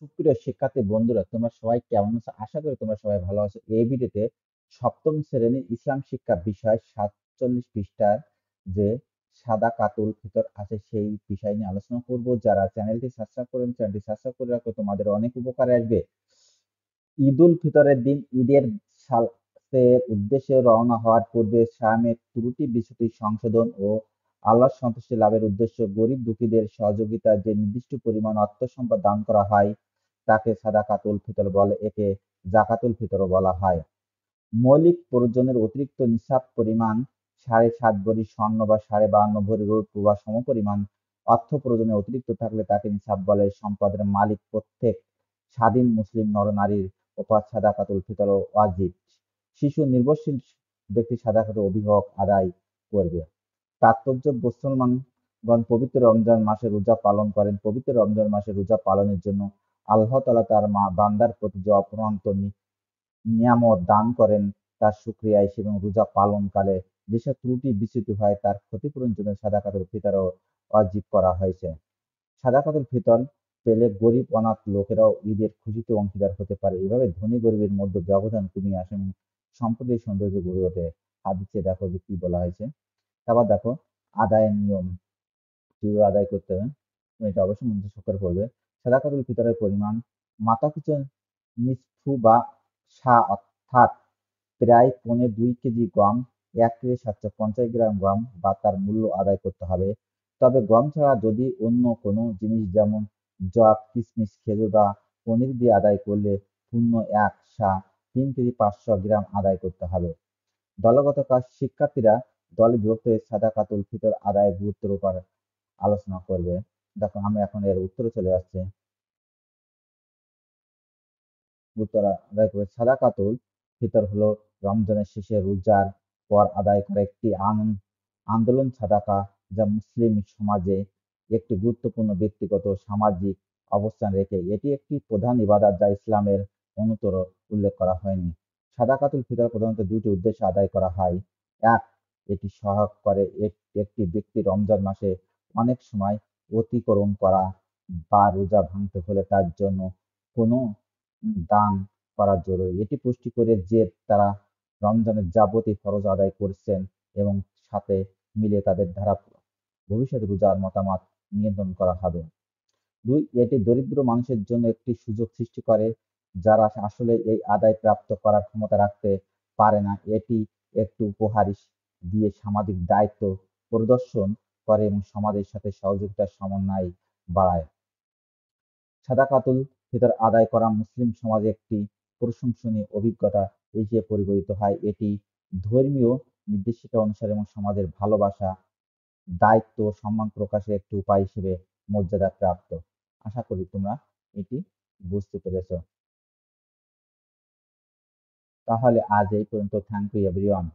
সুপ্রিয় শিক্ষার্থী বন্ধুরা, তোমরা সবাই কেমন আছো? আশা করি তোমরা সবাই ভালো আছো। এই ভিডিওতে সপ্তম শ্রেণীর ইসলাম শিক্ষা বিষয় 47 পৃষ্ঠার যে সাদা কাতুল ফিতর আছে সেই বিষয় নিয়ে আলোচনা করব। যারা চ্যানেলটি সাবস্ক্রাইব করেন, চ্যানেলটি সাবস্ক্রাইব করে রাখো, তোমাদের অনেক উপকারে আসবে। ঈদুল ফিতরের দিন ঈদের সালাতের উদ্দেশ্যে রওনা হওয়ার পূর্বে সায়ামের ত্রুটি বিচ্যুতি সংশোধন ও আল্লাহর সন্তুষ্টি লাভের উদ্দেশ্যে গরিব দুঃখীদের সহযোগিতায় যে নির্দিষ্ট পরিমাণ অর্থ সম্পদ দান করা হয় তাকে সাদাকাতুল ফিতর বলে। একে জাকাতুল ফিতরও বলা হয়। মৌলিক প্রয়োজনের অতিরিক্ত নিসাব পরিমাণ 7.5 ভরি স্বর্ণ বা 52.5 ভরি রৌপ্য বা সমপরিমাণ অর্থ প্রয়োজনে অতিরিক্ত থাকলে তাকে নিসাব বলে। সম্পদের মালিক প্রত্যেক স্বাধীন মুসলিম নর-নারীর উপর সাদাকাতুল ফিতর ওয়াজিব। শিশু নির্ভরশীল ব্যক্তি সাদাকাতুল অভিভাবক আদায় করবে। তাৎপর্য: মুসলমানগণ পবিত্র রমজান মাসে রোজা পালন করেন। পবিত্র রমজান মাসে রোজা পালনের জন্য আল্লাহ তাআলা তার বান্দার প্রতি যে অফুরন্ত নিয়ামত দান করেন তার শুকরিয়া হিসেবে এবং রোজা পালনকালে যেসব ত্রুটি বিচ্যুতি হয় তার ক্ষতিপূরণের জন্য সাদাকাতুল ফিতরও ওয়াজিব করা হয়েছে। সাদাকাতুল ফিতর পেলে গরিব অনাথ লোকেরাও ঈদের খুশিতে অংশীদার হতে পারে। এভাবে ধনী গরিবের মধ্যে ব্যবধান কমিয়ে আসে এবং সম্প্রীতির সৌন্দর্য গড়ে ওঠে। হাদিসে দেখো যে কি বলা হয়েছে। তারপর দেখো আদায়ের নিয়ম কিভাবে আদায় করতে হবে, তুমি এটা অবশ্যই মনোযোগ সহকারে পড়বে। সাদাকাতুল ফিতরের পরিমাণ: মাথাপিছু নিসফু বা সা অর্থাৎ প্রায় 2.25 কেজি গম, 1 কেজি 750 গ্রাম গম বা তার মূল্য আদায় করতে হবে। তবে গম ছাড়া যদি অন্য কোনো জিনিস যেমন যব, কিশমিশ, খেজুর বা পনির দিয়ে আদায় করলে পূর্ণ 1 সা 3 কেজি 500 গ্রাম আদায় করতে হবে। দলগত কাজ: শিক্ষার্থীরা দলে বিভক্ত হয়ে সাদাকাতুল ফিতর আদায়ের গুরুত্বের উপর আলোচনা করবে। দেখো আমি এখন এর উত্তরে চলে আসছি। উত্তর আদায় করে সাদাকাতুল ফিতর হলো রমজানের শেষে রোজার পর আদায় করা একটি আন্দোলন সাদাকা, যা মুসলিম সমাজে একটি গুরুত্বপূর্ণ ব্যক্তিগত সামাজিক অবস্থান রেখে এটি একটি প্রধান ইবাদত যা ইসলামের অন্যতর উল্লেখ করা হয়নি। সাদাকাতুল ফিতর প্রধানত দুটি উদ্দেশ্যে আদায় করা হয়। এক, এটি সহায়ক করে একটি ব্যক্তি রমজান মাসে অনেক সময় অতিক্রম করা বা রোজা ভাঙতে হলে তার জন্য কোনো দান করা জরুরি। এটি পুষ্টি করে যে তারা রমজানের যাবতীয় ফরজ আদায় করছেন এবং সাথে মিলে তাদের দ্বারা ভবিষ্যৎ রোজার মতামত নিয়ন্ত্রণ করা হবে। 2, এটি দরিদ্র মানুষের জন্য একটি সুযোগ সৃষ্টি করে যারা আসলে এই আদায় প্রাপ্ত করার ক্ষমতা রাখতে পারে না। এটি একটি উপহার দিয়ে সামাজিক দায়িত্ব প্রদর্শন করে এবং সমাজের সাথে সহযোগিতার সমন্বয় বাড়ায়। সাদাকাতুল ফিতর আদায় করা মুসলিম সমাজে একটি প্রশংসনীয় অভিজ্ঞতা হিসেবে পরিগণিত হয়। এটি ধর্মীয় নির্দেশিকা অনুসারে এবং সমাজের ভালোবাসা, দায়িত্ব ও সম্মান প্রকাশের একটি উপায় হিসেবে মর্যাদা প্রাপ্ত। আশা করি তোমরা এটি বুঝতে পেরেছ। তাহলে আজ এই পর্যন্ত। Thank you everyone.